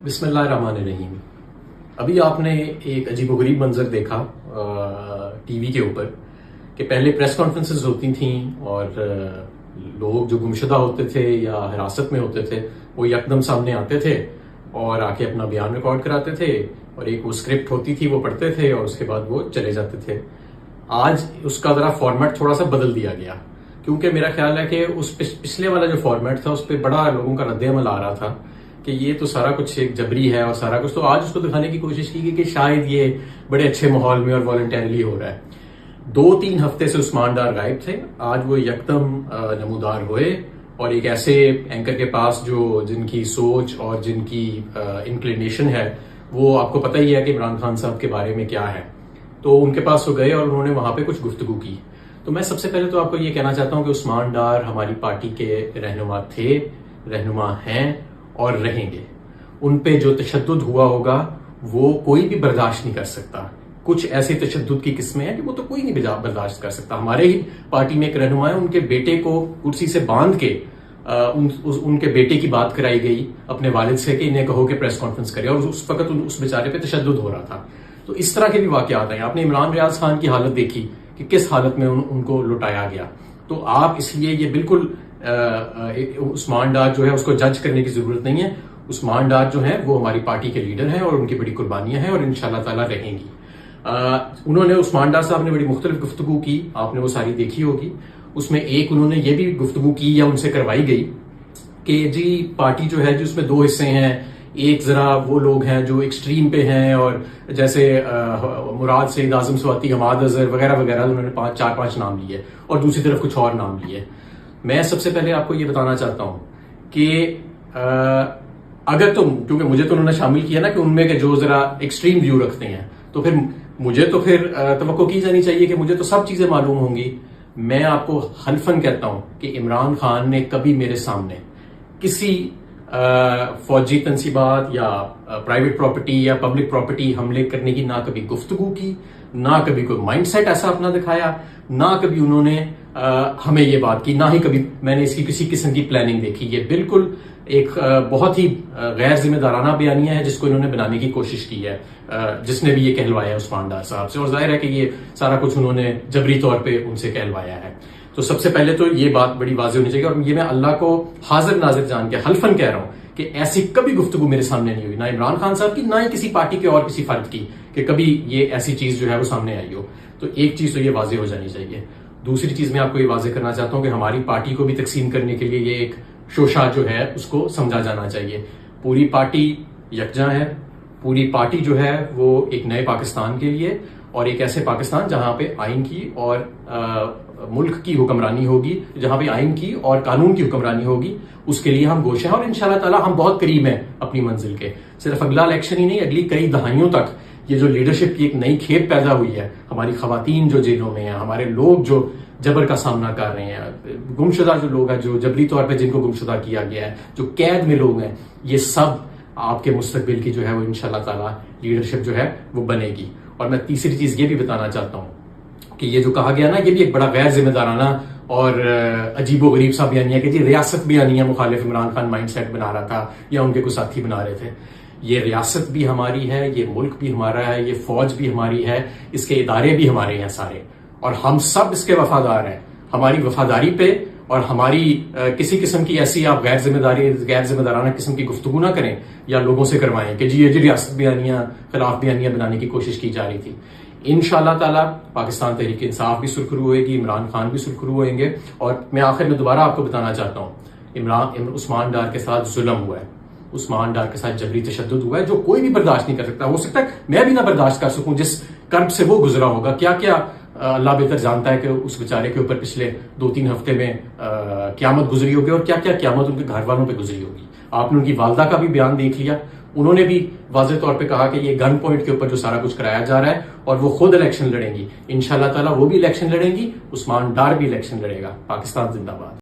बिस्मिल्लाहिर्रहमानिर्रहीम। अभी आपने एक अजीबोगरीब मंजर देखा टीवी के ऊपर कि पहले प्रेस कॉन्फ्रेंसेस होती थी और लोग जो गुमशुदा होते थे या हिरासत में होते थे वो यकदम सामने आते थे और आके अपना बयान रिकॉर्ड कराते थे और एक वो स्क्रिप्ट होती थी वो पढ़ते थे और उसके बाद वो चले जाते थे। आज उसका जरा फॉर्मेट थोड़ा सा बदल दिया गया क्योंकि मेरा ख्याल है कि उस पिछले वाला जो फॉर्मेट था उस पर बड़ा लोगों का रद्द-ए-अमल आ रहा था कि ये तो सारा कुछ एक जबरी है और सारा कुछ, तो आज उसको दिखाने की कोशिश की गई कि शायद ये बड़े अच्छे माहौल में और वॉलंटरली हो रहा है। 2-3 हफ्ते से उस्मान डार गायब थे, आज वो यकदम नमूदार हुए और एक ऐसे एंकर के पास जो जिनकी सोच और जिनकी इंक्लिनेशन है वो आपको पता ही है कि इमरान खान साहब के बारे में क्या है, तो उनके पास वो गए और उन्होंने वहां पे कुछ गुफ्तगू की। तो मैं सबसे पहले तो आपको ये कहना चाहता हूं कि उस्मान डार हमारी पार्टी के रहनुमा थे, रहनुमा हैं और रहेंगे। उन पे जो तशद्दुद हुआ होगा वो कोई भी बर्दाश्त नहीं कर सकता। कुछ ऐसे तशद्दुद की किस्में हैं कि वो तो कोई नहीं बर्दाश्त कर सकता। हमारे ही पार्टी में एक रहनुमा है, उनके बेटे को कुर्सी से बांध के उनके बेटे की बात कराई गई अपने वालिद से कि इन्हें कहो कि प्रेस कॉन्फ्रेंस करे, और उस वक्त उस बेचारे पे तशद्दुद हो रहा था। तो इस तरह के भी वाकयात हैं। आपने इमरान रियाज खान की हालत देखी कि किस हालत में उनको लुटाया गया। तो आप इसलिए ये बिल्कुल उस्मान डार जो है उसको जज करने की जरूरत नहीं है। उस्मान डार जो है वो हमारी पार्टी के लीडर हैं और उनकी बड़ी कुर्बानियां हैं और इंशाल्लाह ताला रहेंगी। उन्होंने उस्मान डार साहब ने बड़ी मुख्तलिफ गुफ्तगू की, आपने वो सारी देखी होगी। उसमें एक उन्होंने ये भी गुफ्तगू की या उनसे करवाई गई कि जी पार्टी जो है जिसमें 2 हिस्से हैं, एक जरा वो लोग हैं जो एक्सट्रीम पे हैं और जैसे मुराद सईद, आजम स्वाति, हमाद अजहर वगैरह वगैरह, उन्होंने 4-5 नाम लिए और दूसरी तरफ कुछ और नाम लिए। मैं सबसे पहले आपको ये बताना चाहता हूं कि अगर तुम, क्योंकि मुझे तो उन्होंने शामिल किया ना कि उनमें के जो जरा एक्सट्रीम व्यू रखते हैं, तो फिर मुझे तो फिर तवक्को की जानी चाहिए कि मुझे तो सब चीजें मालूम होंगी। मैं आपको हल्फन कहता हूं कि इमरान खान ने कभी मेरे सामने किसी फौजी तनसीबात या प्राइवेट प्रॉपर्टी या पब्लिक प्रॉपर्टी हमले करने की ना कभी गुफ्तगू की, ना कभी कोई माइंडसेट ऐसा अपना दिखाया, ना कभी उन्होंने हमें ये बात की, ना ही कभी मैंने इसकी किसी किस्म की प्लानिंग देखी। ये बिल्कुल एक बहुत ही गैर जिम्मेदाराना बयानिया है जिसको इन्होंने बनाने की कोशिश की है, जिसने भी ये कहलवाया उस्मान डार साहब से, और जाहिर है कि ये सारा कुछ उन्होंने जबरी तौर पे उनसे कहलवाया है। तो सबसे पहले तो ये बात बड़ी वाज़ेह होनी चाहिए और ये मैं अल्लाह को हाजिर नाजिर जान के हल्फन कह रहा हूं कि ऐसी कभी गुफ्तगू मेरे सामने नहीं हुई, ना इमरान खान साहब की, ना ही किसी पार्टी के और किसी फर्द की, कि कभी ये ऐसी चीज जो है वो सामने आई हो। तो एक चीज तो ये वाज़ेह हो जानी चाहिए। दूसरी चीज मैं आपको ये वाज़ेह करना चाहता हूं कि हमारी पार्टी को भी तकसीम करने के लिए ये एक शोशा जो है उसको समझा जाना चाहिए। पूरी पार्टी यकजा है, पूरी पार्टी जो है वो एक नए पाकिस्तान के लिए और एक ऐसे पाकिस्तान जहां पे आइन की और मुल्क की हुक्मरानी होगी, जहां पे आइन की और कानून की हुक्मरानी होगी, उसके लिए हम गोश हैं और इंशाल्लाह ताला हम बहुत करीब हैं अपनी मंजिल के। सिर्फ अगला इलेक्शन ही नहीं, अगली कई दहाइयों तक ये जो लीडरशिप की एक नई खेप पैदा हुई है, हमारी खवातीन जो जेलों में हैं, हमारे लोग जो जबर का सामना कर रहे हैं, गुमशुदा जो लोग हैं, जो जबरी तौर पे जिनको गुमशुदा किया गया है, जो कैद में लोग हैं, ये सब आपके मुस्तकबिल की जो है वो इंशाल्लाह ताला लीडरशिप जो है वो बनेगी। और मैं तीसरी चीज ये भी बताना चाहता हूं कि ये जो कहा गया ना, ये भी एक बड़ा गैर जिम्मेदाराना और अजीबो गरीब सा बयानिया कि जी रियासत भी आनी है, मुखालिफ इमरान खान माइंडसेट बना रहा था या उनके कुछ साथी बना रहे थे। ये रियासत भी हमारी है, ये मुल्क भी हमारा है, ये फौज भी हमारी है, इसके इदारे भी हमारे हैं सारे, और हम सब इसके वफादार हैं। हमारी वफादारी पे और हमारी किसी किस्म की ऐसी आप गैर जिम्मेदाराना किस्म की गुफ्तगू ना करें या लोगों से करवाएं कि जी ये रियासत बयानिया खिलाफ बयानिया बनाने की कोशिश की जा रही थी। इंशाल्लाह ताला पाकिस्तान तहरीक इंसाफ भी सुरखरू होएगी, इमरान खान भी सुरखरू होएंगे। और मैं आखिर में दोबारा आपको बताना चाहता हूं, उस्मान डार के साथ जुल्म हुआ है, उस्मान डार के साथ जबरी तशद्दुद हुआ है जो कोई भी बर्दाश्त नहीं कर सकता। हो सकता है मैं भी ना बर्दाश्त कर सकूं जिस कर्ब से वो गुजरा होगा। क्या क्या अल्लाह बेहतर जानता है कि उस बेचारे के ऊपर पिछले 2-3 हफ्ते में क्यामत गुजरी होगी और क्या क्या क्यामत उनके घर वालों पर गुजरी होगी। आपने उनकी वालदा का भी बयान देख लिया, उन्होंने भी वाज़ेह तौर पे कहा कि ये गन पॉइंट के ऊपर जो सारा कुछ कराया जा रहा है और वो खुद इलेक्शन लड़ेंगी। इंशाल्लाह ताला वो भी इलेक्शन लड़ेंगी, उस्मान डार भी इलेक्शन लड़ेगा। पाकिस्तान जिंदाबाद।